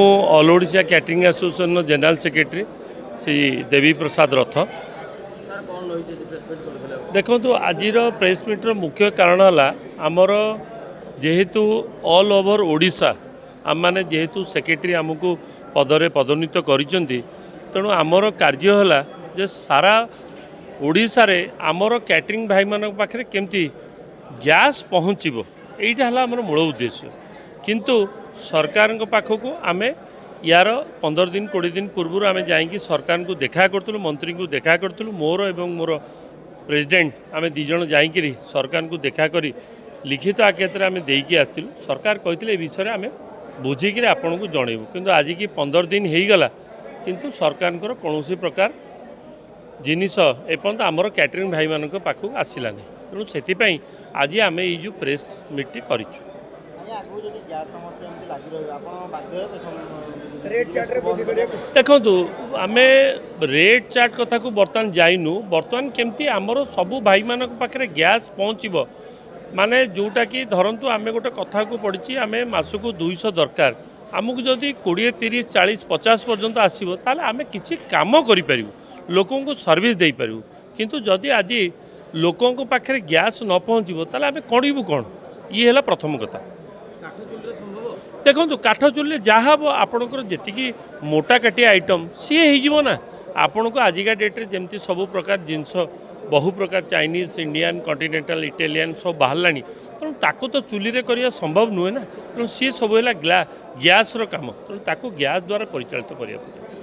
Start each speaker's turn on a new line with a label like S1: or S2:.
S1: All Odisha catering association general secretary Shri Devi Prasad Rath. देखो आज press metre मुख्य कारण है आमर जेहेतु ऑल ओवर ओडिशा आम मैंने जेहेतु सेक्रेटरी आमको पदरे पदोन्नीत कर तेणु आमर कार्य है जे सारा ओडिशा रे आमर कैटरिंग भाई मान पाखे केमती गैस पहुँचब यहीटा है आमर मूल उद्देश्य। किंतु सरकार पाखक आम यार 15 दिन 20 दिन पूर्व आम जा सरकार को देखा करूँ, मंत्री को देखा करूँ, मोर एवं मोर प्रेसिडेंट आम दीज जाकि सरकार को देखा करी लिखित आख्यात आम देकी आसलु। सरकार कहते विषय आम बुझिकी आपन को जनइबू, किंतु आज की 15 दिन हो गला किंतु सरकार कौन प्रकार जिनिस एपर्यंत आमर कैटरिंग भाई मान पाखक आसलानी। तेणु से आज आम ये प्रेस मीट करूँ। देखु आम रेट चार्ट कथा को बर्तमान जाइनु, बर्तमान केमती आमर सबू भाई मान पाखे गैस पहुँचब माने जोटा कि धरतु आम गोटे कथा को पड़ी आम मासक 200 दरकार आमको जदि 20 30 40 50 पर्यंत आसो ताले आम किसी काम करूँ, लोकों को सर्विस दे पारू। किंतु जदि आज लोकों पाखे गैस न पहुँचब ताले आम करूँ कौन, ये है प्रथम कथा। देखो काठ चुल्ली जहाँ हम आपणकर जी मोटा काटिया आइटम सी हो ना आपण को आजिका डेट्रे जमती सब प्रकार जिनस बहु प्रकार चाइनीज इंडियन कॉन्टिनेंटल इटालियन सब बाहर तेणु ताको तो चुली रे करिया संभव नुहे ना। तेणु सी सब है गैस काम, तेणु ताको गैस द्वारा परिचालित करिया पड़े।